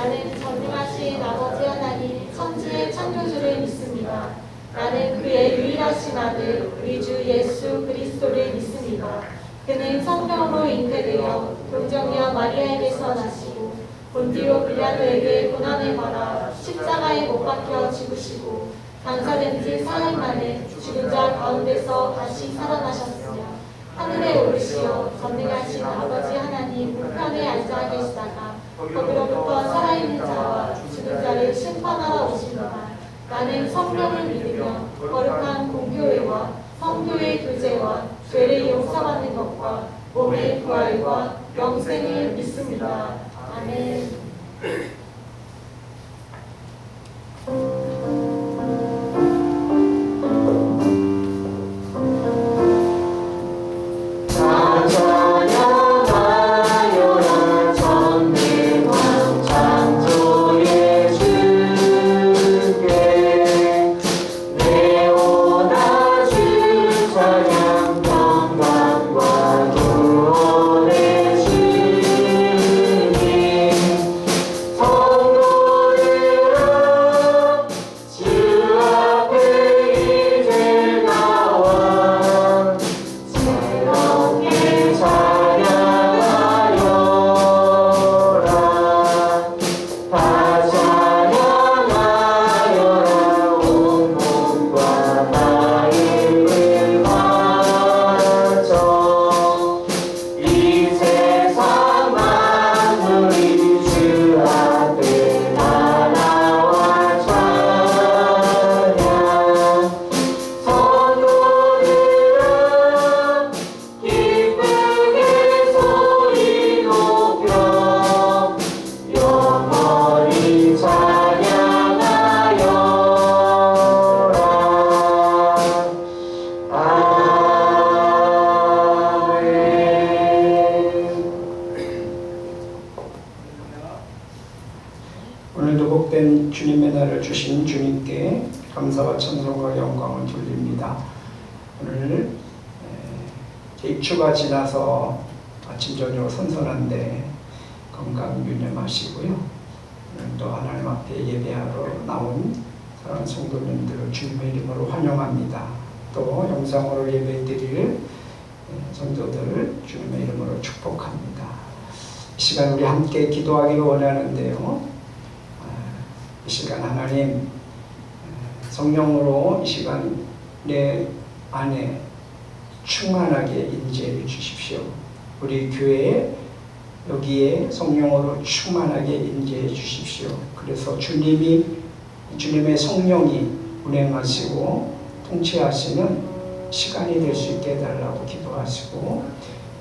나는 전능하신 아버지 하나님 천지의 창조주를 믿습니다. 나는 그의 유일하신 아들 우리 주 예수 그리스도를 믿습니다. 그는 성령으로 잉태되어 동정녀 마리아에게서 나시고 본디오 빌라도에게 고난을 받아 십자가에 못 박혀 죽으시고 감사된 지 사흘 만에 죽은 자 가운데서 다시 살아나셨으며 하늘에 오르시어 전능하신 아버지 하나님 우편에 앉아 계시다가 거기로부터 살아있는 자와 죽은 자를 심판하러 오십니다. 나는 성령을 믿으며 거룩한 공교회와 성교의 교제와 죄를 용서받는 것과 몸의 부활과 영생을 믿습니다. 아멘. 오늘도 복된 주님의 날을 주신 주님께 감사와 찬송과 영광을 돌립니다. 오늘 대추가 지나서 아침 저녁 선선한데 건강 유념하시고요. 오늘도 하나님 앞에 예배하러 나온 사랑하는 성도님들을 주님의 이름으로 환영합니다. 또 영상으로 예배드릴 성도들 주님의 이름으로 축복합니다. 이 시간 우리 함께 기도하기를 원하는데요. 이 시간 하나님 성령으로 이 시간 내 안에 충만하게 임재해 주십시오. 우리 교회에 여기에 성령으로 충만하게 임재해 주십시오. 그래서 주님의 성령이 운행하시고 통치하시는 시간이 될 수 있게 해달라고 기도하시고,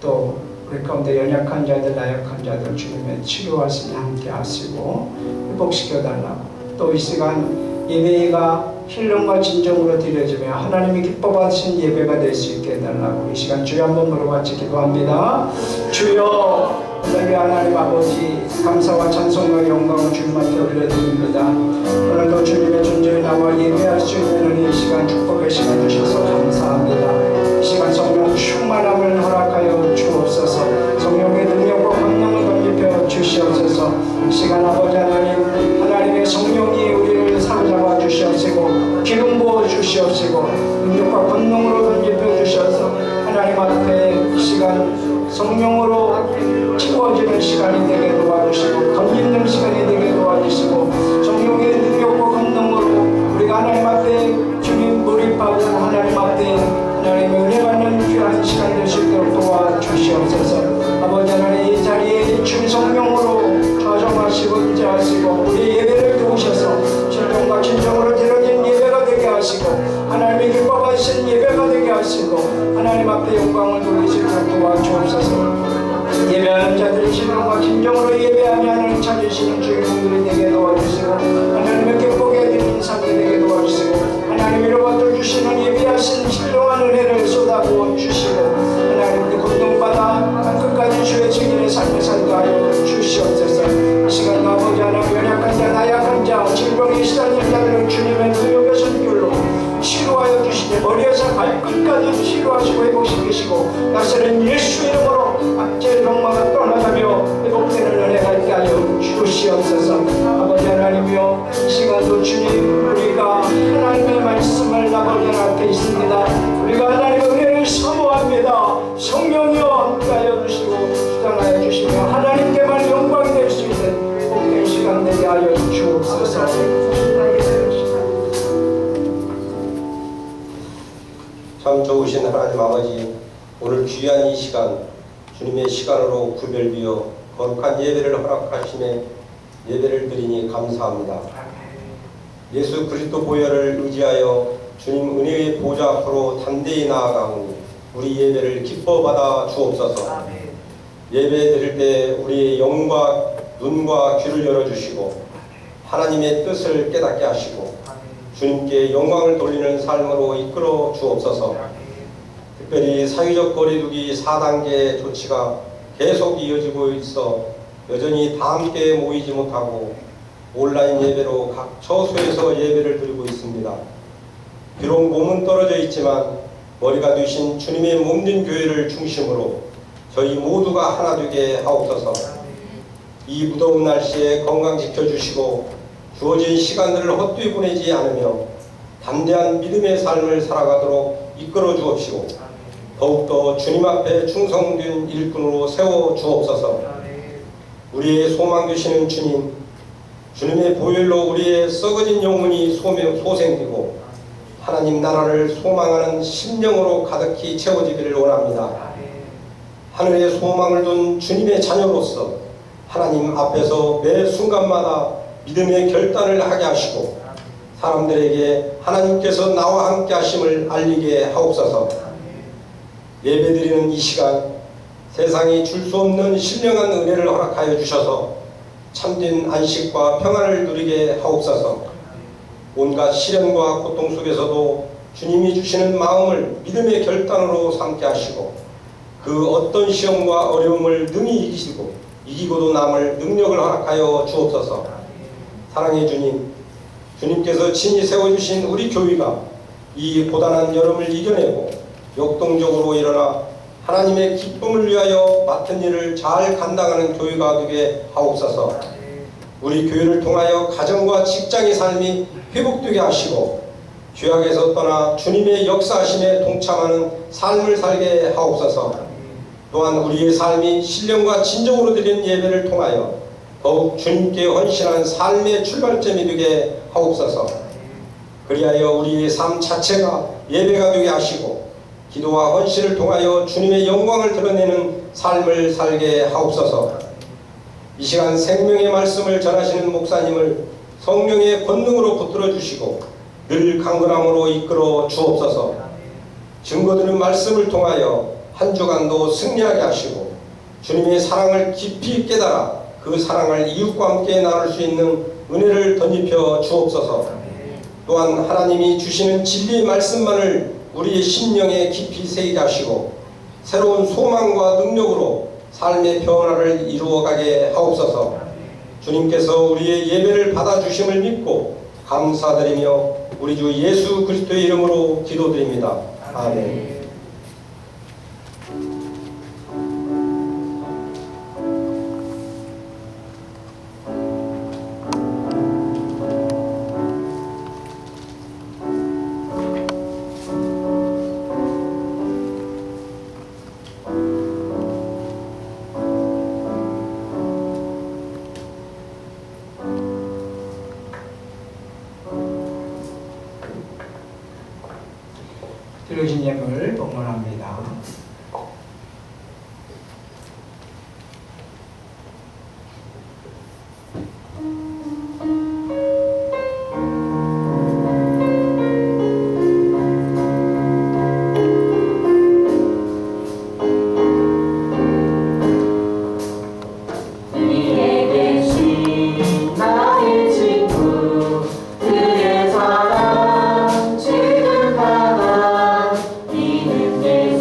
또 우리 가운데 연약한 자들, 나약한 자들 주님의 치료하시니 함께 하시고 회복시켜달라고, 또 이 시간 예배가 힐링과 진정으로 드려지며 하나님이 기뻐하신 예배가 될 수 있게 해달라고 이 시간 주여 한번 부르고 같이 기도합니다. 주여, 여기 하나님 아버지 감사와 찬송과 영광을 주님한테 올려드립니다. 오늘도 주님의 존재에 나와 예배할 수 있는 이 시간 축복의 시간 주셔서 감사합니다. 이 시간 성령 충만함을 허락하여 주옵소서. 성령의 능력과 권능을 덧입혀 주시옵소서. 이 시간 아버지 하나님의 성령이 우리를 사로잡아 주시옵시고 기름 부어 주시옵시고 능력과 권능으로 덧입혀 주셔서 하나님 앞에 이 시간 성령으로 채워지는 시간이 되게 도와주시고 덧입는 시간이 되게 도와주시고 성령의 능력과 권능으로 우리가 하나님 앞에 주님 몰입하고 하나님 앞에 하나님의 은혜 받는 귀한 시간이 될 수 있도록 도와주시옵소서. 아버지 하나님 이 자리에 주님 성령으로 좌정하시고 인자하시고 우리 예배를 도우셔서 진정과 진정으로 드려진 예배가 되게 하시고 하나님의 기뻐하신 예배가 되게 하시고 하나님 앞에 영광을 돌리시도록 도와주옵소서. 예배하는 자들이 신앙과 진정으로 예배하며 하나님 찾으시는 주인공들이 되게 도와주시고 하나님의 기쁘게 해드리는 삶이 되게 도와주시고 하나님이 로봇을 주시는 예배하신 신령한 은혜를 쏟아부어 주시고 하나님께 감동받아 끝까지 주의 증인의 삶을 살게 하여 주시옵소서. 이 시간 아버지 하나님 연약한 자 나약한 자 질병에 시달리는 자들을 주님의 능력의 손길로 치료하여 주시되 머리에서 발끝까지 치료하시고 회복시키시고 나서는 예수 이름으로 악재 욕망을 떠나가며 회복되는 은혜가 있게 하여 주시옵소서. 아버지 하나님이여, 이 시간도 주님, 우리가 하나님의 말씀을 아버지 앞에 있습니다. 우리가 하나님의 은혜를 사모합니다. 성령이여 함께하여 주시고 주장하여 주시며 하나님께만 영광이 될 수 있는 복된 시간 되게 하여 주옵소서. 참 좋으신 하나님 아버지, 오늘 귀한 이 시간 주님의 시간으로 구별되어 거룩한 예배를 허락하심에 예배를 드리니 감사합니다. 예수 그리스도 보혈을 의지하여 주님 은혜의 보좌 앞으로 담대히 나아가오니 우리 예배를 기뻐 받아 주옵소서. 예배 드릴 때 우리의 영과 눈과 귀를 열어주시고 하나님의 뜻을 깨닫게 하시고 주님께 영광을 돌리는 삶으로 이끌어 주옵소서. 특별히 사회적 거리두기 4단계 조치가 계속 이어지고 있어 여전히 다 함께 모이지 못하고 온라인 예배로 각 처소에서 예배를 드리고 있습니다. 비록 몸은 떨어져 있지만 머리가 되신 주님의 몸된 교회를 중심으로 저희 모두가 하나 되게 하옵소서. 이 무더운 날씨에 건강 지켜주시고 주어진 시간들을 헛되이 보내지 않으며 담대한 믿음의 삶을 살아가도록 이끌어 주옵시고 더욱더 주님 앞에 충성된 일꾼으로 세워 주옵소서. 우리의 소망 되시는 주님, 주님의 보혈로 우리의 썩어진 영혼이 소생되고 하나님 나라를 소망하는 심령으로 가득히 채워지기를 원합니다. 하늘에 소망을 둔 주님의 자녀로서 하나님 앞에서 매 순간마다 믿음의 결단을 하게 하시고 사람들에게 하나님께서 나와 함께 하심을 알리게 하옵소서. 예배드리는 이 시간 세상이 줄 수 없는 신령한 은혜를 허락하여 주셔서 참된 안식과 평안을 누리게 하옵소서. 온갖 시련과 고통 속에서도 주님이 주시는 마음을 믿음의 결단으로 삼게 하시고 그 어떤 시험과 어려움을 능히 이기시고 이기고도 남을 능력을 허락하여 주옵소서. 사랑의 주님, 주님께서 친히 세워주신 우리 교회가 이 고단한 여름을 이겨내고 역동적으로 일어나 하나님의 기쁨을 위하여 맡은 일을 잘 감당하는 교회가 되게 하옵소서. 우리 교회를 통하여 가정과 직장의 삶이 회복되게 하시고 죄악에서 떠나 주님의 역사하심에 동참하는 삶을 살게 하옵소서. 또한 우리의 삶이 신령과 진정으로 드린 예배를 통하여 더욱 주님께 헌신한 삶의 출발점이 되게 하옵소서. 그리하여 우리의 삶 자체가 예배가 되게 하시고 기도와 헌신을 통하여 주님의 영광을 드러내는 삶을 살게 하옵소서. 이 시간 생명의 말씀을 전하시는 목사님을 성령의 권능으로 붙들어 주시고 늘 강건함으로 이끌어 주옵소서. 증거드린 말씀을 통하여 한 주간도 승리하게 하시고 주님의 사랑을 깊이 깨달아 그 사랑을 이웃과 함께 나눌 수 있는 은혜를 덧입혀 주옵소서. 또한 하나님이 주시는 진리의 말씀만을 우리의 심령에 깊이 새기게 하시고 새로운 소망과 능력으로 삶의 변화를 이루어가게 하옵소서. 주님께서 우리의 예배를 받아주심을 믿고 감사드리며 우리 주 예수 그리스도의 이름으로 기도드립니다. 아멘. 드려진 예물을 봉헌합니다. 지금 나가 이는 내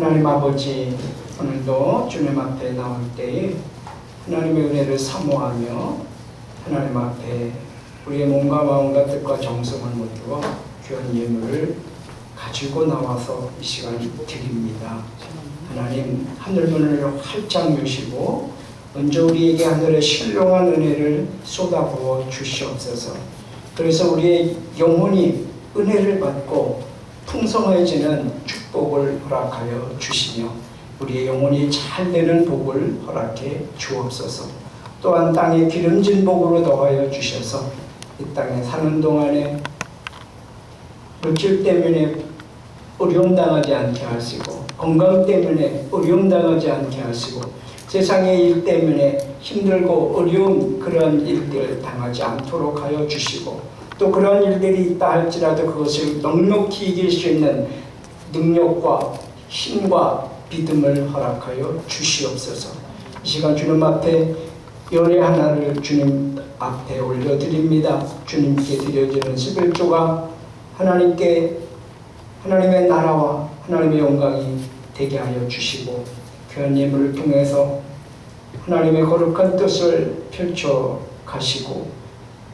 하나님 아버지, 오늘도 주님 앞에 나올 때에 하나님의 은혜를 사모하며 하나님 앞에 우리의 몸과 마음과 뜻과 정성을 모두어 귀한 예물을 가지고 나와서 이 시간 드립니다. 하나님, 하늘문을 활짝 여시고 먼저 우리에게 하늘의 신령한 은혜를 쏟아부어 주시옵소서. 그래서 우리의 영혼이 은혜를 받고 풍성해지는 축복을 허락하여 주시며 우리의 영혼이 잘 되는 복을 허락해 주옵소서. 또한 땅에 기름진 복으로 더하여 주셔서 이 땅에 사는 동안에 물질 때문에 어려움 당하지 않게 하시고, 건강 때문에 어려움 당하지 않게 하시고, 세상의 일 때문에 힘들고 어려운 그런 일들 당하지 않도록 하여 주시고, 또 그런 일들이 있다 할지라도 그것을 넉넉히 이길 수 있는 능력과 힘과 믿음을 허락하여 주시옵소서. 이 시간 주님 앞에 열의 하나를 주님 앞에 올려드립니다. 주님께 드려지는 11조가 하나님의 나라와 하나님의 영광이 되게 하여 주시고, 귀한 예물을 통해서 하나님의 거룩한 뜻을 펼쳐 가시고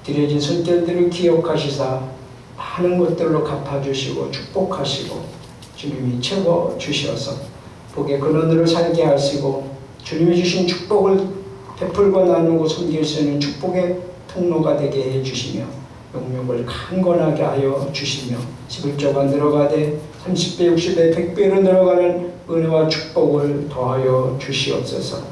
드려진 손길들을 기억하시사 많은 것들로 갚아주시고 축복하시고 주님이 채워주셔서 복의 근원으로 살게 하시고 주님이 주신 축복을 베풀고 나누고 섬길 수 있는 축복의 통로가 되게 해주시며 영육을 강건하게 하여 주시며 11조가 늘어가되 30배, 60배, 100배로 늘어가는 은혜와 축복을 더하여 주시옵소서.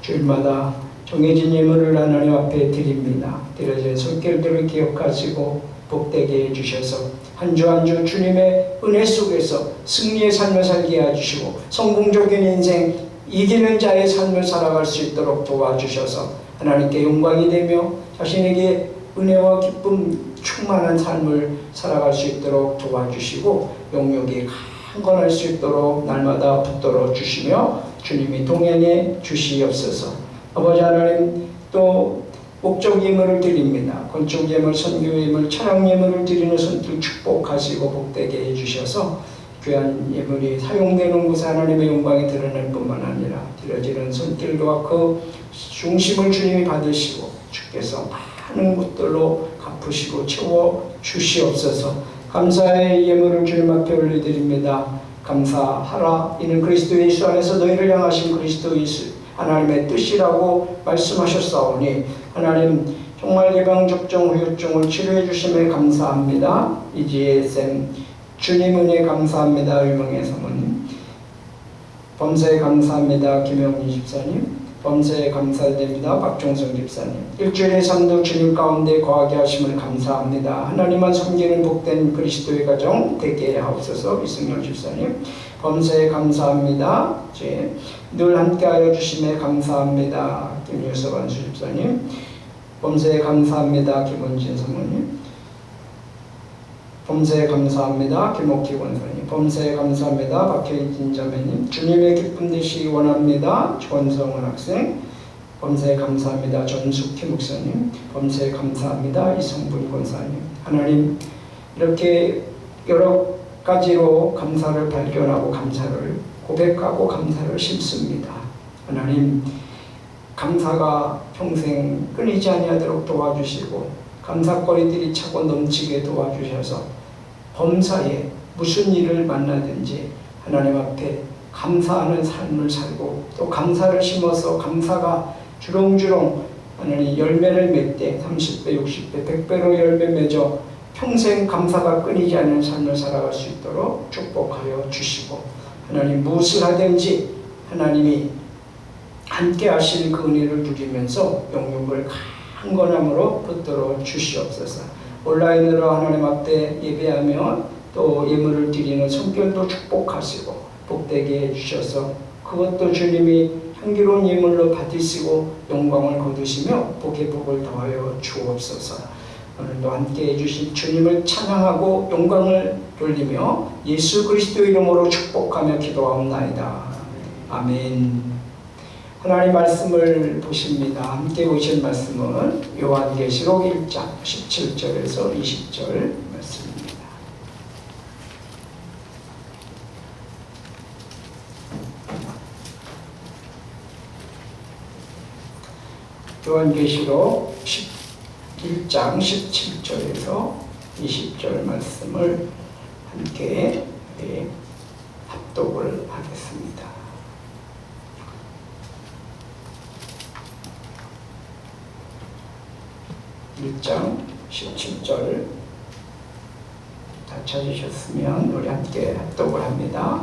주일마다 정해진 예물을 하나님 앞에 드립니다. 드려진 손길들을 기억하시고 복되게 해주셔서 한 주 한 주 주님의 은혜 속에서 승리의 삶을 살게 해주시고 성공적인 인생, 이기는 자의 삶을 살아갈 수 있도록 도와주셔서 하나님께 영광이 되며 자신에게 은혜와 기쁨 충만한 삶을 살아갈 수 있도록 도와주시고 영역이 강건할 수 있도록 날마다 붙들어 주시며 주님이 동행해 주시옵소서. 아버지 하나님, 또 목적 예물을 드립니다. 건축 예물, 선교 예물, 차량 예물을 드리는 손길 축복하시고 복되게 해주셔서 귀한 예물이 사용되는 곳에 하나님의 영광이 드러날 뿐만 아니라 드려지는 손길과 그 중심을 주님이 받으시고 주께서 많은 것들로 갚으시고 채워 주시옵소서. 감사의 예물을 주님 앞에 올려드립니다. 감사하라. 이는 그리스도 예수 안에서 너희를 향하신 그리스도 예수 하나님의 뜻이라고 말씀하셨사오니 하나님 정말 예방접종, 후유증을 치료해 주심에 감사합니다. 이지혜 쌤, 주님 은혜 감사합니다. 유명의 사모님, 범사에 감사합니다. 김영희 집사님, 범사에 감사드립니다. 박종성 집사님, 일주일의 삶도 주님 가운데 거하게 하심을 감사합니다. 하나님만 섬기는 복된 그리스도의 가정 되게 하옵소서. 이승열 집사님, 범사에 감사합니다. 늘 함께하여 주심에 감사합니다. 김유석 안수 집사님, 범사에 감사합니다. 김원진 사모님, 범사에 감사합니다. 김옥희 권사님, 범사에 감사합니다. 박혜진 자매님, 주님의 기쁨 되시기 원합니다. 권성원 학생, 범사에 감사합니다. 전숙희 목사님, 범사에 감사합니다. 이성분 권사님. 하나님, 이렇게 여러 가지로 감사를 발견하고 감사를 고백하고 감사를 심습니다. 하나님, 감사가 평생 끊이지 아니하도록 도와주시고 감사거리들이 차고 넘치게 도와주셔서 범사에 무슨 일을 만나든지 하나님 앞에 감사하는 삶을 살고 또 감사를 심어서 감사가 주렁주렁 하나님 열매를 맺되 30배, 60배, 100배로 열매 맺어 평생 감사가 끊이지 않는 삶을 살아갈 수 있도록 축복하여 주시고 하나님 무엇을 하든지 하나님이 함께 하시는 그 은혜를 누리면서 영육을 강건함으로 붙들어 주시옵소서. 온라인으로 하나님 앞에 예배하며 또 예물을 드리는 성결도 축복하시고 복되게 해주셔서 그것도 주님이 향기로운 예물로 받으시고 영광을 거두시며 복의 복을 더하여 주옵소서. 오늘도 함께 해주신 주님을 찬양하고 영광을 돌리며 예수 그리스도 이름으로 축복하며 기도하옵나이다. 아멘. 하나님 말씀을 보십니다. 함께 보실 말씀은 요한계시록 1장 17절에서 20절 말씀입니다. 요한계시록 1장 17절에서 20절 말씀을 함께 합독을 하겠습니다. (1장 17절) 다 찾으셨으면 우리 함께 합독을 합니다.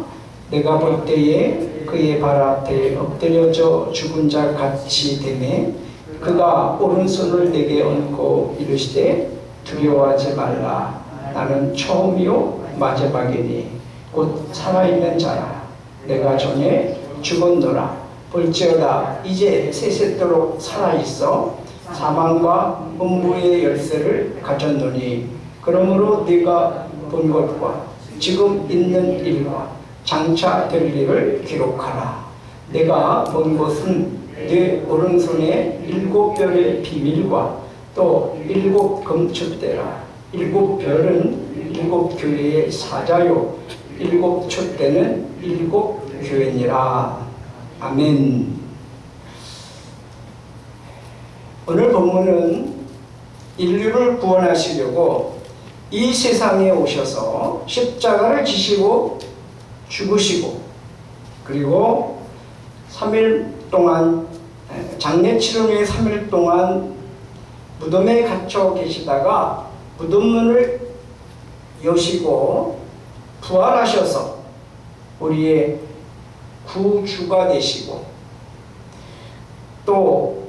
내가 볼 때에 그의 발 앞에 엎드려져 죽은 자 같이 되매 그가 오른손을 내게 얹고 이르시되 두려워하지 말라. 나는 처음이요 마지막이니 곧 살아있는 자라. 내가 전에 죽었노라. 볼지어다 이제 세세토록 살아있어 사망과 음부의 열쇠를 가졌노니 그러므로 네가 본 것과 지금 있는 일과 장차 될 일을 기록하라. 내가 본 것은 네 오른손에 7별의 비밀과 또 7 금촛대라. 7별은 7 교회의 사자요 7 촛대는 7 교회니라. 아멘. 오늘 본문은 인류를 구원하시려고 이 세상에 오셔서 십자가를 지시고 죽으시고 그리고 3일 동안 장례 치른 후에 3일 동안 무덤에 갇혀 계시다가 무덤문을 여시고 부활하셔서 우리의 구주가 되시고 또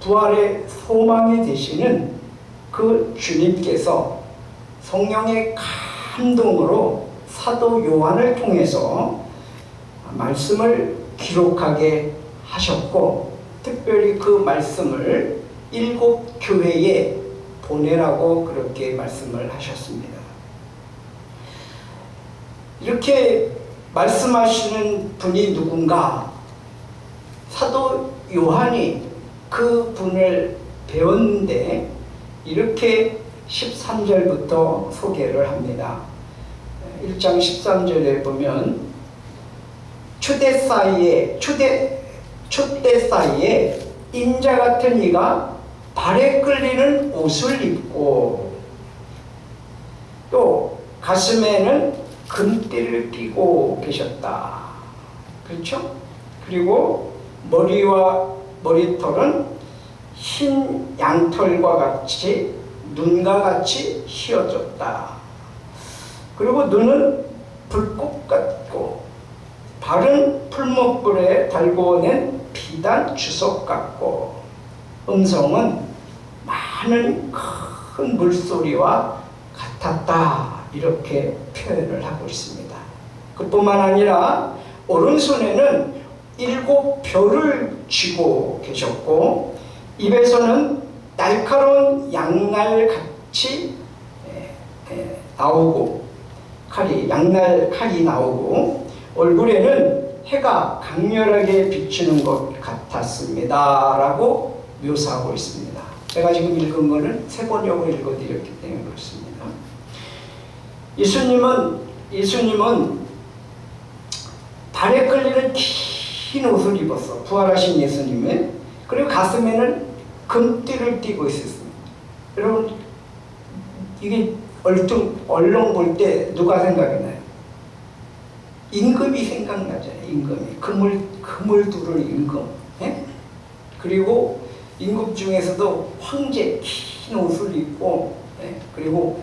부활의 소망이 되시는 그 주님께서 성령의 감동으로 사도 요한을 통해서 말씀을 기록하게 하셨고 특별히 그 말씀을 7 교회에 보내라고 그렇게 말씀을 하셨습니다. 이렇게 말씀하시는 분이 누군가? 사도 요한이 그 분을 배웠는데 이렇게 13절부터 소개를 합니다. 1장 13절에 보면 촛대 사이에 인자 같은 이가 발에 끌리는 옷을 입고 또 가슴에는 금띠를 띠고 계셨다. 그렇죠? 그리고 머리와 머리털은 흰 양털과 같이 눈과 같이 휘어졌다. 그리고 눈은 불꽃 같고 발은 풀목불에 달고 낸 비단 주석 같고 음성은 많은 큰 물소리와 같았다. 이렇게 표현을 하고 있습니다. 그뿐만 아니라 오른손에는 7 별을 쥐고 계셨고 입에서는 날카로운 양날같이 나오고 양날 칼이 나오고 얼굴에는 해가 강렬하게 비치는 것 같았습니다. 라고 묘사하고 있습니다. 제가 지금 읽은 거는 세 번역으로 읽어드렸기 때문에 그렇습니다. 예수님은 발에 끌리는 긴 옷을 입었어. 부활하신 예수님은. 그리고 가슴에는 금띠를 띠고 있었습니다. 여러분 이게 얼렁 볼 때 누가 생각이 나요? 임금이 생각나잖아요. 임금이 금을 두른 임금. 예? 그리고 임금 중에서도 황제 긴 옷을 입고 그리고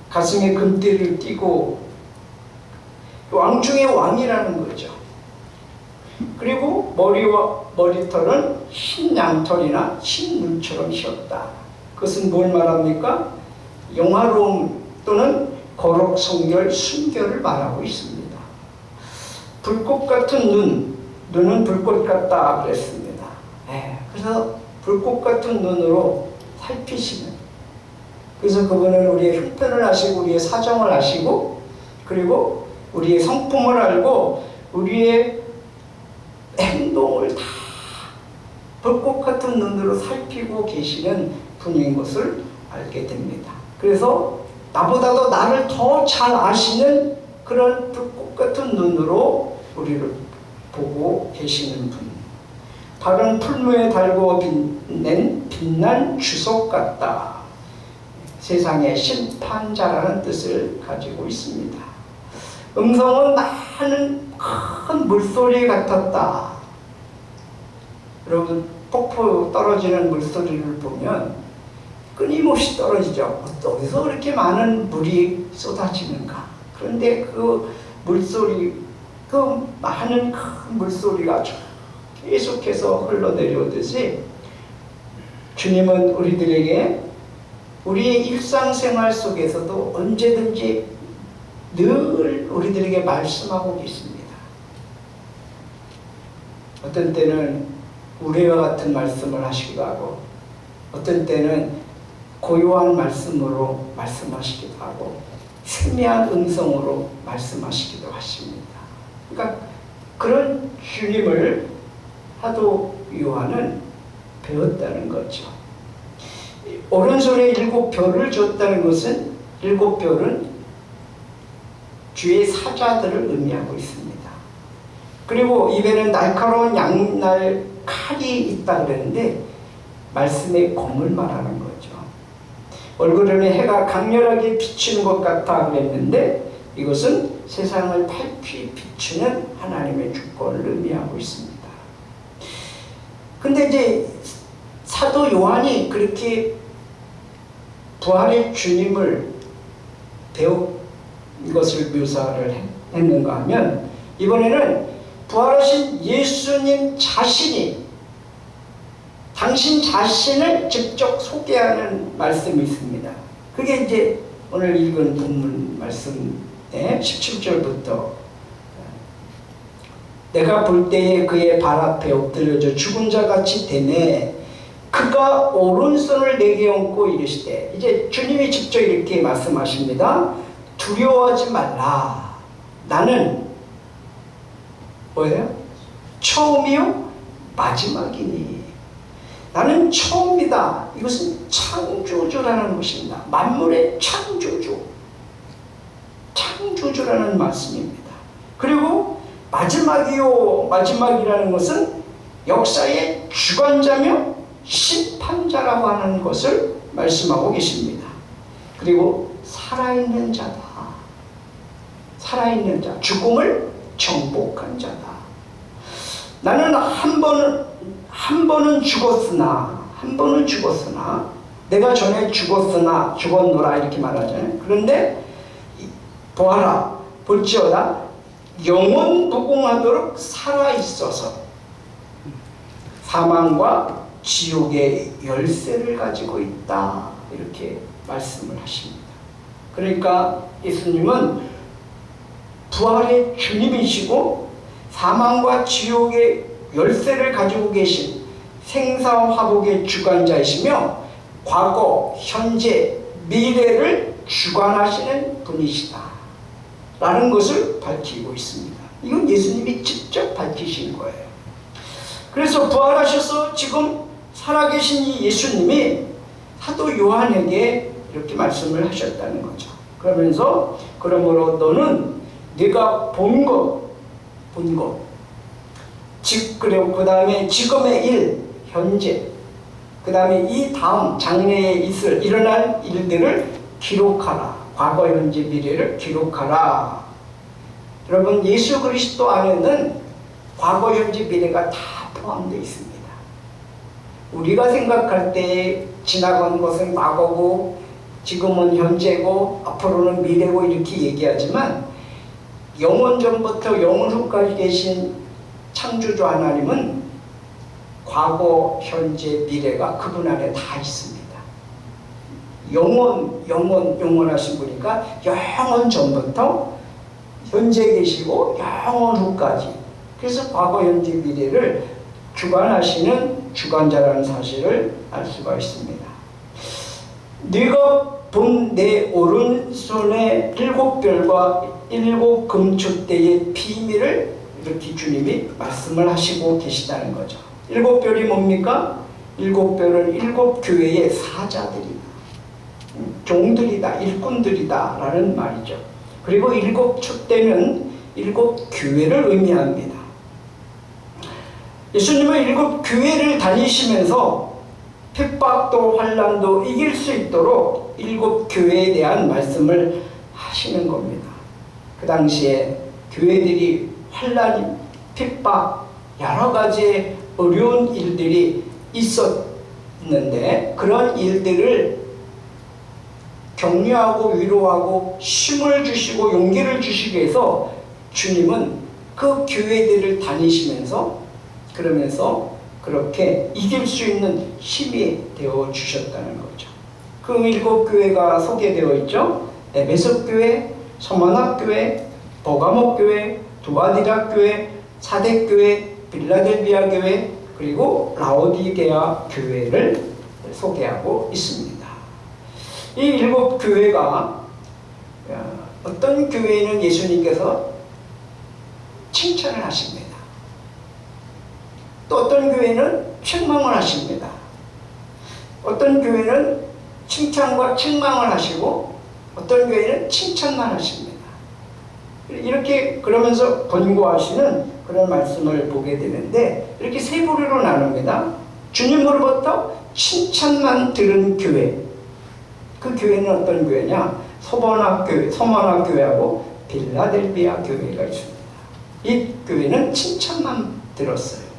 가슴에 금띠를 띠고 왕 중의 왕이라는 거죠. 그리고 머리와 머리털은 흰 양털이나 흰 물처럼 휘었다. 그것은 뭘 말합니까? 영화로움 또는 거룩, 성결, 순결을 말하고 있습니다. 불꽃 같은 눈은 불꽃 같다 그랬습니다. 그래서 불꽃 같은 눈으로 살피시는, 그래서 그분은 우리의 형편을 아시고 우리의 사정을 아시고 그리고 우리의 성품을 알고 우리의 행동을 다 불꽃 같은 눈으로 살피고 계시는 분인 것을 알게 됩니다. 그래서 나보다도 나를 더 잘 아시는 그런 불꽃 같은 눈으로 우리를 보고 계시는 분. 다른 풀무에 달고 빛낸 빛난 주석 같다. 세상의 심판자라는 뜻을 가지고 있습니다. 음성은 많은 큰 물소리 같았다. 여러분, 폭포 떨어지는 물소리를 보면 끊임없이 떨어지죠. 어디서 그렇게 많은 물이 쏟아지는가. 그런데 그 물소리, 그 많은 큰 물소리가 계속해서 흘러내려오듯이 주님은 우리들에게 우리의 일상생활 속에서도 언제든지 늘 우리들에게 말씀하고 계십니다. 어떤 때는 우레와 같은 말씀을 하시기도 하고, 어떤 때는 고요한 말씀으로 말씀하시기도 하고, 세미한 음성으로 말씀하시기도 하십니다. 그러니까 그런 주님을 사도 요한은 배웠다는 거죠. 오른손에 7별을 줬다는 것은 7별은 주의 사자들을 의미하고 있습니다. 그리고 입에는 날카로운 양날 칼이 있다 그랬는데 말씀의 검을 말하는 거죠. 얼굴에는 해가 강렬하게 비치는 것 같아 그랬는데 이것은 세상을 밝히 비추는 하나님의 주권을 의미하고 있습니다. 근데 이제 사도 요한이 그렇게 부활의 주님을 배운 것을 묘사를 했는가 하면 이번에는 부활하신 예수님 자신이 당신 자신을 직접 소개하는 말씀이 있습니다. 그게 이제 오늘 읽은 본문 말씀의 17절부터 내가 볼 때에 그의 발 앞에 엎드려져 죽은 자같이 되매 그가 오른손을 내게 얹고 이르시되, 이제 주님이 직접 이렇게 말씀하십니다. 두려워하지 말라. 나는 뭐예요? 처음이요 마지막이니. 나는 처음이다. 이것은 창조주라는 것입니다. 만물의 창조주. 창조주라는 말씀입니다. 그리고 마지막이요 마지막이라는 것은 역사의 주관자며 심판자라고 하는 것을 말씀하고 계십니다. 그리고 살아있는 자다. 살아있는 자, 죽음을 정복한 자다. 나는 한 번은 죽었으나 내가 전에 죽었노라 이렇게 말하잖아요. 그런데 보아라, 볼지어다 영원 무궁하도록 살아있어서 사망과 지옥의 열쇠를 가지고 있다. 이렇게 말씀을 하십니다. 그러니까 예수님은 부활의 주님이시고 사망과 지옥의 열쇠를 가지고 계신 생사화복의 주관자이시며 과거, 현재, 미래를 주관하시는 분이시다 라는 것을 밝히고 있습니다. 이건 예수님이 직접 밝히신 거예요. 그래서 부활하셔서 지금 살아계신 이 예수님이 사도 요한에게 이렇게 말씀을 하셨다는 거죠. 그러면서 그러므로 너는 네가 본 것, 그리고 그 다음에 지금의 일, 현재, 그 다음에 이 다음 장래에 일어날 일들을 기록하라. 과거, 현재, 미래를 기록하라. 여러분, 예수 그리스도 안에는 과거, 현재, 미래가 다 포함되어 있습니다. 우리가 생각할 때 지나간 것은 과거고 지금은 현재고 앞으로는 미래고 이렇게 얘기하지만 영원 전부터 영원 후까지 계신 창조주 하나님은 과거, 현재, 미래가 그분 안에 다 있습니다. 영원하신 분이니까 영원 전부터 현재 계시고 영원 후까지. 그래서 과거, 현재, 미래를 주관하시는 주관자라는 사실을 알 수가 있습니다. 네가 본 내 오른손에 7별과 7 금축대의 비밀을 이렇게 주님이 말씀을 하시고 계시다는 거죠. 7별이 뭡니까? 7별은 7 교회의 사자들이다. 종들이다. 일꾼들이다 라는 말이죠. 그리고 7 축대는 7 교회를 의미합니다. 예수님은 7 교회를 다니시면서 핍박도 환난도 이길 수 있도록 7 교회에 대한 말씀을 하시는 겁니다. 그 당시에 교회들이 환난, 핍박, 여러 가지 어려운 일들이 있었는데 그런 일들을 격려하고 위로하고 힘을 주시고 용기를 주시기 위해서 주님은 그 교회들을 다니시면서 그러면서 그렇게 이길 수 있는 힘이 되어 주셨다는 거죠. 그 7 교회가 소개되어 있죠. 에베소 교회, 서머나 교회, 버가모 교회, 두아디라 교회, 사대 교회, 빌라델비아 교회, 그리고 라오디게아 교회를 소개하고 있습니다. 이 7 교회가 어떤 교회는 예수님께서 칭찬을 하십니다. 또 어떤 교회는 책망을 하십니다. 어떤 교회는 칭찬과 책망을 하시고 어떤 교회는 칭찬만 하십니다. 이렇게 그러면서 권고하시는 그런 말씀을 보게 되는데 이렇게 세 부류로 나눕니다. 주님으로부터 칭찬만 들은 교회, 그 교회는 어떤 교회냐? 서머나 교회하고 빌라델비아 교회가 있습니다. 이 교회는 칭찬만 들었어요.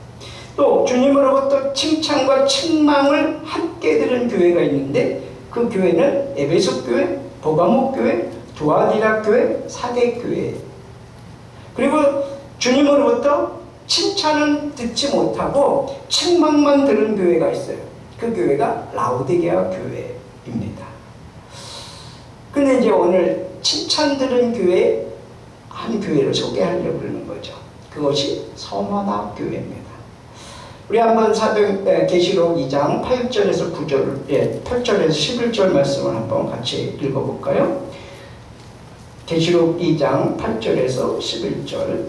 또 주님으로부터 칭찬과 책망을 함께 들은 교회가 있는데 그 교회는 에베소 교회, 버가모 교회, 두아디라 교회, 사대 교회. 그리고 주님으로부터 칭찬은 듣지 못하고 책망만 들은 교회가 있어요. 그 교회가 라오디게아 교회입니다. 근데 이제 오늘 칭찬 들은 교회 한 교회를 소개하려고 그러는 거죠. 그것이 서머나 교회입니다. 우리 한번 계시록 2장 8절에서 9절, 8절에서 11절 말씀을 한번 같이 읽어볼까요? 계시록 2장 8절에서 11절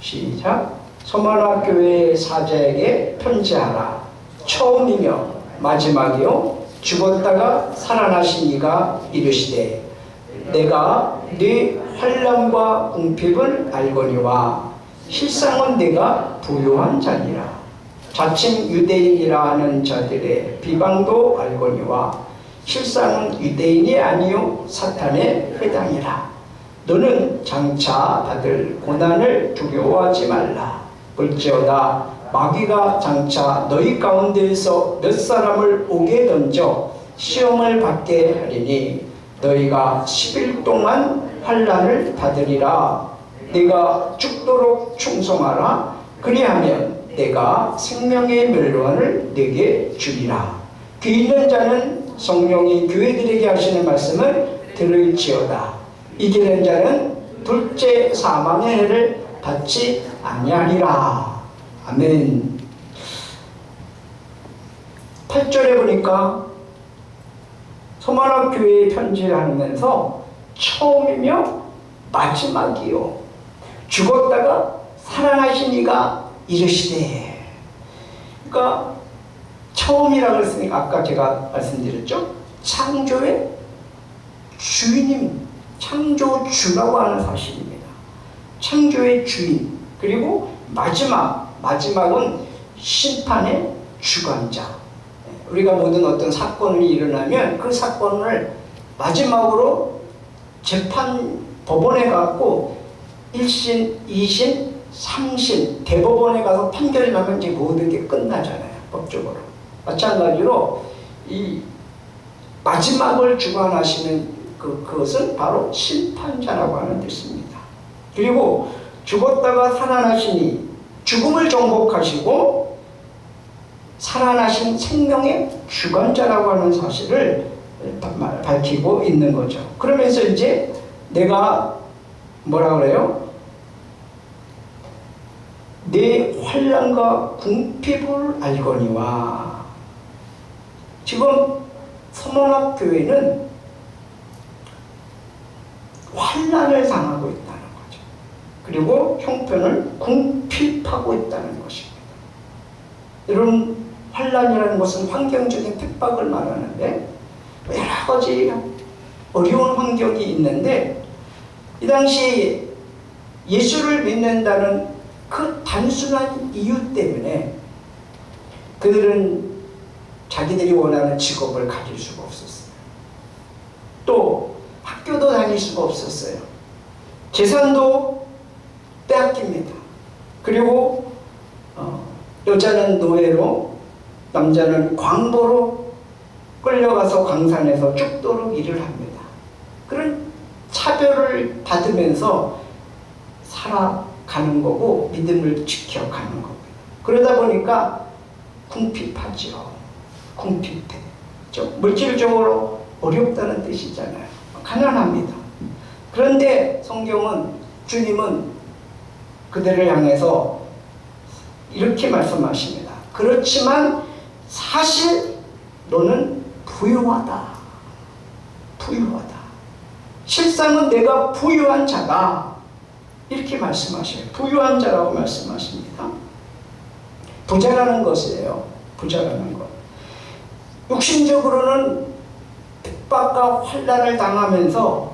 시작. 서머나 교회 사자에게 편지하라. 처음이며 마지막이요 죽었다가 살아나신 이가 이르시되 내가 네 환난과 궁핍을 알거니와 실상은 내가 부요한 자니라. 자칭 유대인이라 하는 자들의 비방도 알거니와 실상은 유대인이 아니요 사탄의 회당이라. 너는 장차 받을 고난을 두려워하지 말라. 볼지어다 마귀가 장차 너희 가운데에서 몇 사람을 옥에 던져 시험을 받게 하리니 너희가 10일 동안 환난을 받으리라. 네가 죽도록 충성하라. 그리하면 내가 생명의 멸류관을 네게 주리라. 귀 있는 자는 성령이 교회들에게 하시는 말씀을 들을지어다. 이기는 자는 둘째 사망의 해를 받지 아니하리라. 아멘. 8절에 보니까 서머나 교회에 편지를 하면서 처음이며 마지막이요 죽었다가 살아나신 이가 이르시되. 그러니까 처음이라고 했으니까 아까 제가 말씀드렸죠. 창조의 주인님, 창조주라고 하는 사실입니다. 창조의 주인. 그리고 마지막은 심판의 주관자. 우리가 모든 어떤 사건이 일어나면 그 사건을 마지막으로 법원에 가고 1심, 2심, 3심, 대법원에 가서 판결이 나면 이제 모든 게 끝나잖아요. 법적으로. 마찬가지로 이 마지막을 주관하시는 그것은 바로 심판자라고 하는 뜻입니다. 그리고 죽었다가 살아나시니 죽음을 정복하시고 살아나신 생명의 주관자라고 하는 사실을 밝히고 있는 거죠. 그러면서 이제 내가 뭐라 그래요? 내 환난과 궁핍을 알거니와. 지금 서머나 교회는 환난을 당하고 있다는 거죠. 그리고 형편을 궁핍하고 있다는 것입니다. 여러분, 환난이라는 것은 환경적인 핍박을 말하는데 여러 가지 어려운 환경이 있는데 이 당시 예수를 믿는다는 그 단순한 이유 때문에 그들은 자기들이 원하는 직업을 가질 수가 없었어요. 또 학교도 다닐 수가 없었어요. 재산도 빼앗깁니다. 그리고 여자는 노예로, 남자는 광보로 끌려가서 광산에서 죽도록 일을 합니다. 그런 차별을 받으면서 살아가는 거고 믿음을 지켜가는 겁니다. 그러다 보니까 궁핍하죠. 궁핍해. 물질적으로 어렵다는 뜻이잖아요. 가난합니다. 그런데 성경은, 주님은 그들을 향해서 이렇게 말씀하십니다. 그렇지만 사실 너는 부유하다. 부유하다. 실상은 내가 부유한 자다. 이렇게 말씀하셔요. 부유한 자라고 말씀하십니다. 부자라는 것이에요. 부자라는 것. 육신적으로는 핍박과 환난을 당하면서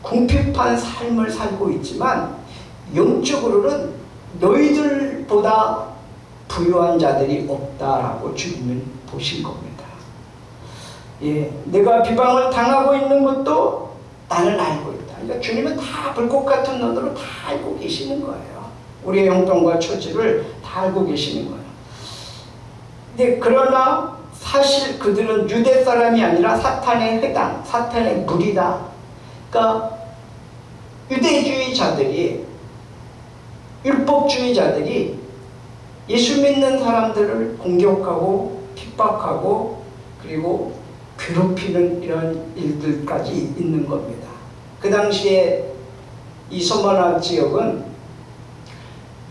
궁핍한 삶을 살고 있지만 영적으로는 너희들보다 부유한 자들이 없다라고 주님은 보신 겁니다. 예, 내가 비방을 당하고 있는 것도 나는 알고 있다. 그러니까 주님은 다 불꽃 같은 눈으로 다 알고 계시는 거예요. 우리의 형편과 처지를 다 알고 계시는 거예요. 근데 그러나 사실 그들은 유대 사람이 아니라 사탄의 회당, 사탄의 무리다. 그러니까 유대주의자들이, 율법주의자들이 예수 믿는 사람들을 공격하고 핍박하고 그리고 괴롭히는 이런 일들까지 있는 겁니다. 그 당시에 이 소마나 지역은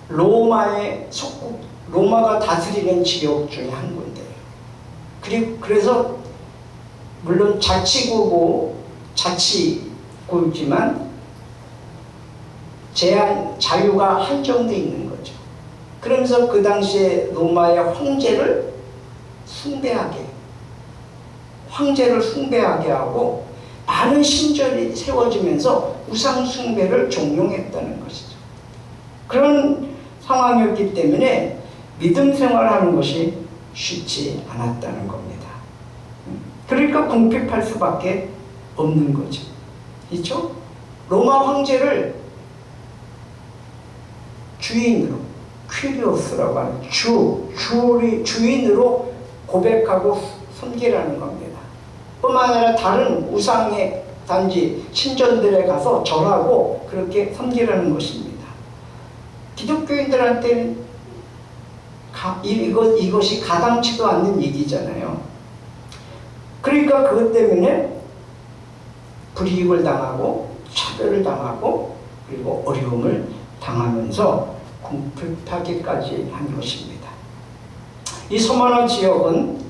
로마의 속국, 로마가 다스리는 지역 중에 한 군데예요. 그래서 물론 자치구지만 자유가 한정되어 있는 거죠. 그러면서 그 당시에 로마의 황제를 숭배하게 하고 많은 신전이 세워지면서 우상 숭배를 종용했다는 것이죠. 그런 상황이었기 때문에 믿음 생활하는 것이 쉽지 않았다는 겁니다. 그러니까 궁핍할 수밖에 없는 거죠. 그렇죠? 로마 황제를 주인으로, 퀴리오스라고 하는 주인으로 고백하고 섬기라는 겁니다. 뿐만 아니라 다른 우상의 단지 신전들에 가서 절하고 그렇게 섬기라는 것입니다. 기독교인들한테는 이것이 가당치도 않는 얘기잖아요. 그러니까 그것 때문에 불이익을 당하고 차별을 당하고 그리고 어려움을 당하면서 궁핍하기까지 한 것입니다. 이 소마나 지역은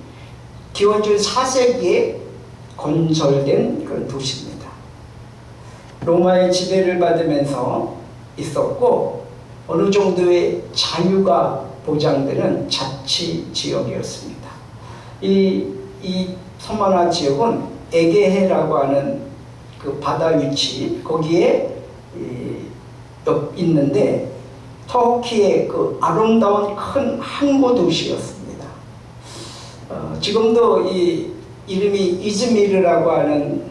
기원전 4세기에 건설된 그런 도시입니다. 로마의 지배를 받으면서 있었고 어느 정도의 자유가 보장되는 자치 지역이었습니다. 이 소마나 지역은 에게해라고 하는 그 바다 위치 거기에 있는데 터키의 그 아름다운 큰 항구 도시였습니다. 지금도 이 이름이 이즈미르라고 하는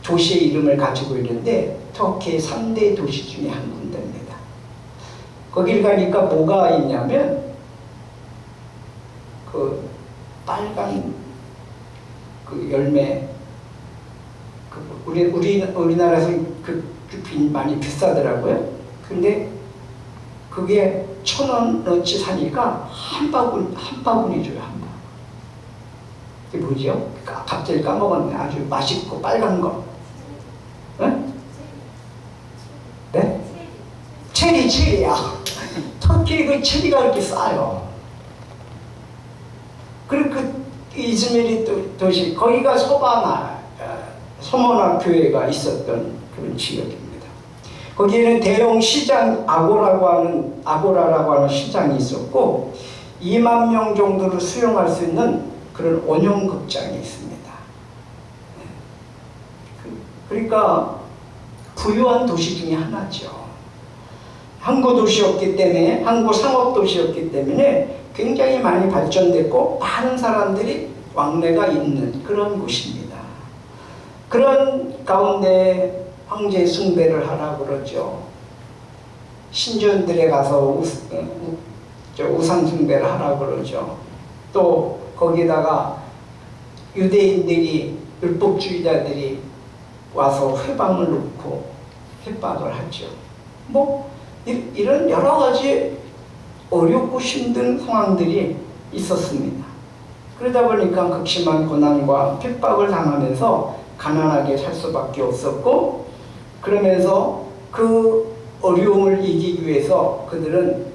도시의 이름을 가지고 있는데 터키의 3대 도시 중에 한 군데입니다. 거길 가니까 뭐가 있냐면 그 빨간 그 열매 우리나라에서 많이 비싸더라고요. 근데 그게 1,000원어치 사니까 한 바구니 줘요. 한 바구니. 그게 뭐죠? 갑자기 까먹었네. 아주 맛있고 빨간 거. 응? 네? 체리야. 터키 그 체리가 그렇게 싸요. 그리고 그 이즈미르 도시 거기가 소모나 교회가 있었던 그런 지역입니다. 거기에는 대형 시장 아고라라고 하는 시장이 있었고 2만 명 정도를 수용할 수 있는 그런 원형극장이 있습니다. 그러니까 부유한 도시 중에 하나죠. 항구 도시였기 때문에, 항구 상업 도시였기 때문에 굉장히 많이 발전됐고 많은 사람들이 왕래가 있는 그런 곳입니다. 그런 가운데 황제 숭배를 하라고 그러죠. 신전들에 가서 우상 숭배를 하라고 그러죠. 또 거기다가 유대인들이 율법주의자들이 와서 회방을 놓고 협박을 하죠. 뭐 이런 여러 가지 어렵고 힘든 상황들이 있었습니다. 그러다 보니까 극심한 고난과 핍박을 당하면서 가난하게 살 수밖에 없었고, 그러면서 그 어려움을 이기기 위해서 그들은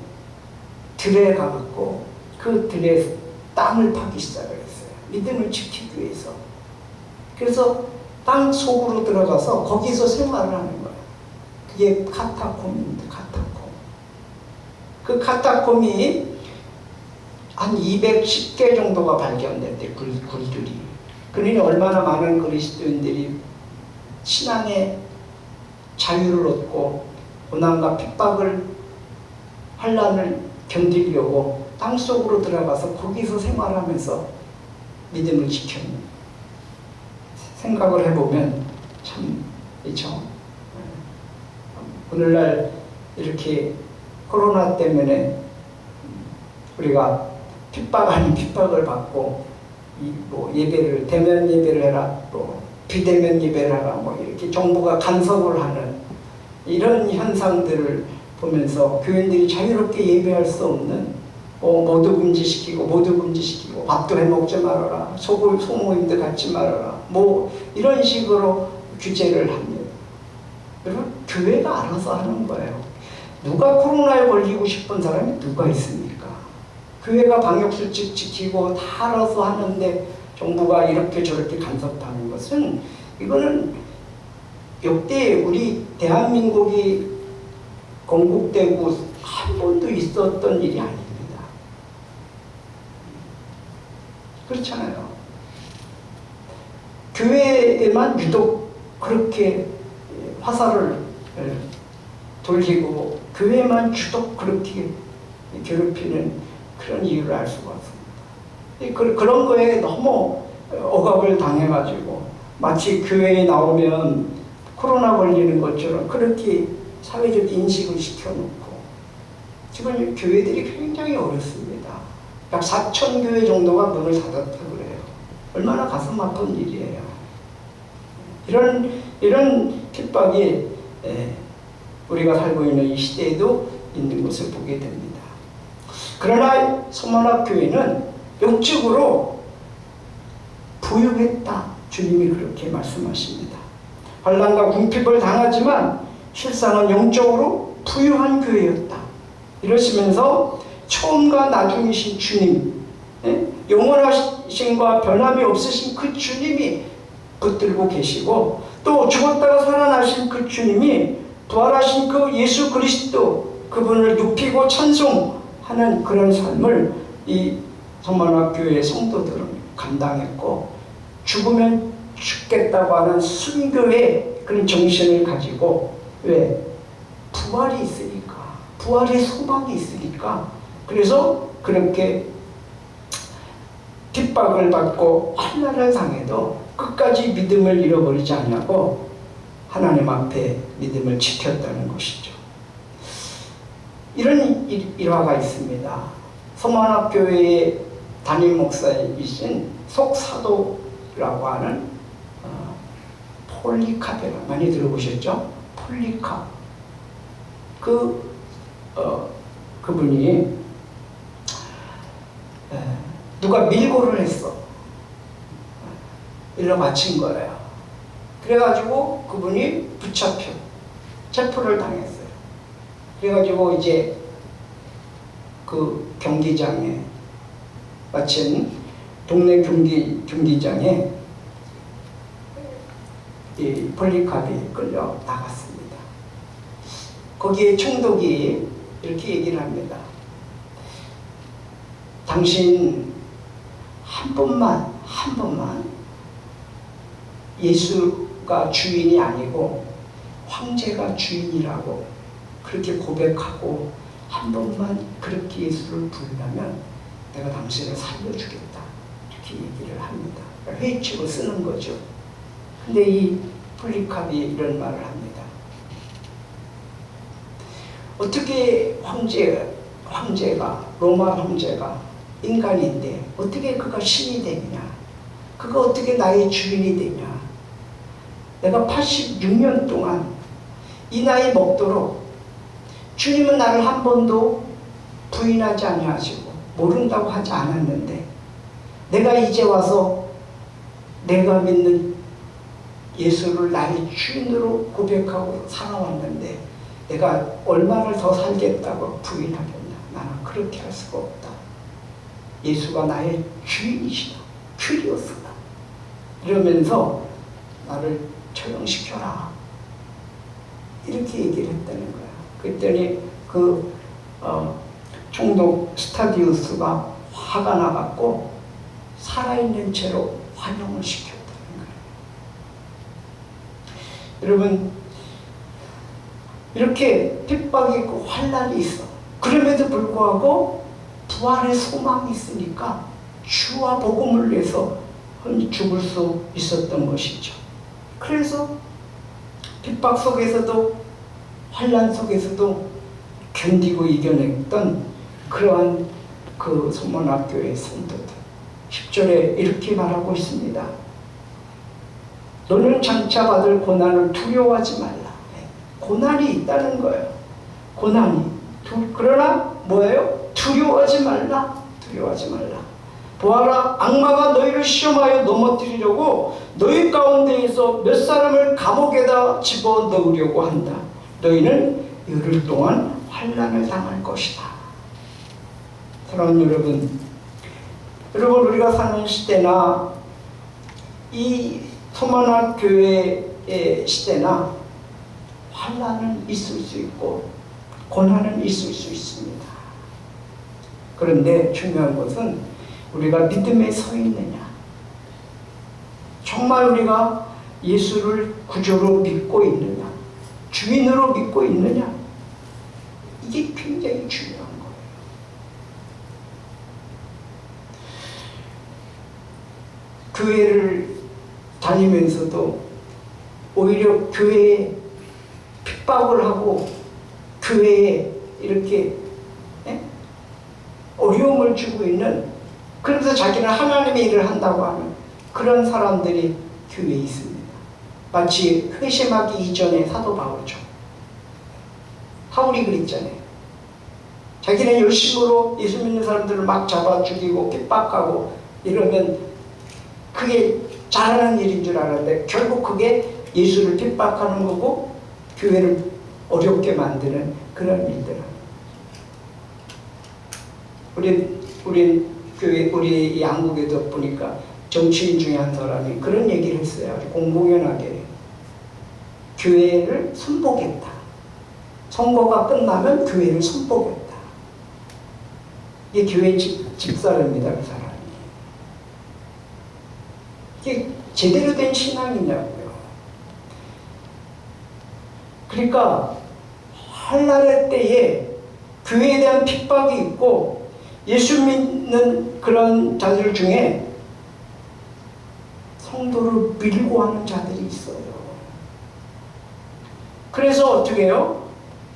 들에 가갖고 그 들에 땅을 파기 시작을 했어요. 믿음을 지키기 위해서. 그래서 땅 속으로 들어가서 거기서 생활을 하는 거예요. 그게 카타콤입니다. 카타콤. 그 카타콤이 한 210개 정도가 발견됐대, 굴들이. 그러니 얼마나 많은 그리스도인들이 신앙의 자유를 얻고 고난과 핍박을, 환난을 견디려고 땅속으로 들어가서 거기서 생활하면서 믿음을 지켰는, 생각을 해보면 참 그렇죠. 오늘날 이렇게 코로나 때문에 우리가 핍박 아닌 핍박을 받고 뭐 예배를 대면 예배를 해라, 또 비대면 예배를 하라, 뭐 이렇게 정부가 간섭을 하는 이런 현상들을 보면서 교인들이 자유롭게 예배할 수 없는, 모두 금지시키고 밥도 해먹지 말아라, 소모임도 갖지 말아라, 뭐 이런 식으로 규제를 합니다. 여러분, 교회가 알아서 하는 거예요. 누가 코로나에 걸리고 싶은 사람이 누가 있습니까? 교회가 방역수칙 지키고 다 알아서 하는데 정부가 이렇게 저렇게 간섭하는 것은, 이거는 역대 우리 대한민국이 건국되고 한 번도 있었던 일이 아닙니다. 그렇잖아요. 교회에만 유독 그렇게 화살을 돌리고 교회만 유독 그렇게 괴롭히는 그런 이유를 알 수가 없습니다. 그런 거에 너무 억압을 당해가지고 마치 교회에 나오면 코로나 걸리는 것처럼 그렇게 사회적 인식을 시켜놓고, 지금 교회들이 굉장히 어렵습니다. 약 4천 교회 정도가 문을 닫았다고 그래요. 얼마나 가슴 아픈 일이에요. 이런 핍박이 우리가 살고 있는 이 시대에도 있는 것을 보게 됩니다. 그러나 서문학교회는 영적으로 부유했다. 주님이 그렇게 말씀하십니다. 환난과 궁핍을 당하지만 실상은 영적으로 부유한 교회였다. 이러시면서 처음과 나중이신 주님, 영원하신과 변함이 없으신 그 주님이 붙들고 계시고, 또 죽었다가 살아나신 그 주님이 부활하신 그 예수 그리스도, 그분을 높이고 찬송하는 그런 삶을 이 서문학교회 성도들은 감당했고, 죽으면 죽겠다고 하는 순교의 그런 정신을 가지고, 왜? 부활이 있으니까, 부활의 소망이 있으니까, 그래서 그렇게 핍박을 받고 환난을 당해도 끝까지 믿음을 잃어버리지 않냐고 하나님 앞에 믿음을 지켰다는 것이죠. 이런 일화가 있습니다. 서문학교회의 담임 목사이신 속사도라고 하는 폴리카베라, 많이 들어보셨죠? 폴리카. 그분이 누가 밀고를 했어. 일러 바친 거예요. 그래가지고 그분이 붙잡혀 체포를 당했어요. 그래가지고 이제 그 경기장에, 마침 동네 경기장에 이 폴리카비 끌려 나갔습니다. 거기에 총독이 이렇게 얘기를 합니다. 당신 한 번만 예수가 주인이 아니고 황제가 주인이라고 그렇게 고백하고 한 번만 그렇게 예수를 부르면 내가 당신을 살려주겠다. 이렇게 얘기를 합니다. 회치고 쓰는 거죠. 근데 이 폴리카비 이런 말을 합니다. 어떻게 황제가 로마 황제가 인간인데 어떻게 그가 신이 되느냐? 그가 어떻게 나의 주인이 되냐? 내가 86년 동안 이 나이 먹도록 주님은 나를 한 번도 부인하지 아니하시고 모른다고 하지 않았는데 내가 이제 와서 내가 믿는 예수를 나의 주인으로 고백하고 살아왔는데 내가 얼마를 더 살겠다고 부인하겠나? 나는 그렇게 할 수가 없다. 예수가 나의 주인이시다. 큐리오스다. 이러면서 나를 처형시켜라. 이렇게 얘기를 했다는 거야. 그랬더니 그 총독 스타디우스가 화가 나갖고 살아있는 채로 환영을 시켰다는 거예요. 여러분, 이렇게 핍박이 있고 환난이 있어. 그럼에도 불구하고 부활의 소망이 있으니까 주와 복음을 위해서 죽을 수 있었던 것이죠. 그래서 핍박 속에서도 환난 속에서도 견디고 이겨냈던 그러한 그 소문학교의 성도들. 10절에 이렇게 말하고 있습니다. 너는 장차 받을 고난을 두려워하지 말라. 고난이 있다는 거예요. 고난이. 그러나 뭐예요? 두려워하지 말라. 두려워하지 말라. 보아라, 악마가 너희를 시험하여 넘어뜨리려고 너희 가운데에서 몇 사람을 감옥에다 집어넣으려고 한다. 너희는 열흘 동안 환난을 당할 것이다. 사랑하는 여러분, 우리가 사는 시대나 이 소만학 교회의 시대나 환난은 있을 수 있고 고난은 있을 수 있습니다. 그런데 중요한 것은 우리가 믿음에 서 있느냐, 정말 우리가 예수를 구주로 믿고 있느냐, 주인으로 믿고 있느냐, 이게 굉장히 중요한 거예요. 교회를 다니면서도 오히려 교회에 핍박을 하고 교회에 이렇게 어려움을 주고 있는, 그래서 자기는 하나님의 일을 한다고 하는 그런 사람들이 교회에 있습니다. 마치 회심하기 이전의 사도 바울이죠. 바울이 그랬잖아요. 자기는 열심으로 예수 믿는 사람들을 막 잡아 죽이고 핍박하고 이러면 그게 잘하는 일인 줄 알았는데 결국 그게 예수를 핍박하는 거고 교회를 어렵게 만드는 그런 일들. 우리 양국에도 보니까 정치인 중에 한 사람이 그런 얘기를 했어요. 아주 공공연하게. 교회를 손보겠다. 선거가 끝나면 교회를 손보겠다. 이게 교회 집사입니다, 그 사람이. 이게 제대로 된 신앙이냐고요. 그러니까 환난의 때에 교회에 대한 핍박이 있고 예수 믿는 그런 자들 중에 성도를 밀고 하는 자들이 있어요. 그래서 어떻게 해요?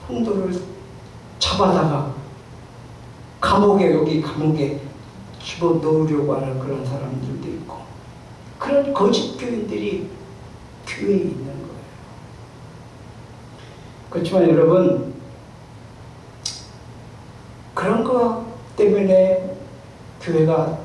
성도를 잡아다가 여기 감옥에 집어넣으려고 하는 그런 사람들도 있고, 그런 거짓 교인들이 교회에 있는 거예요. 그렇지만 여러분, 그런 거 때문에 교회가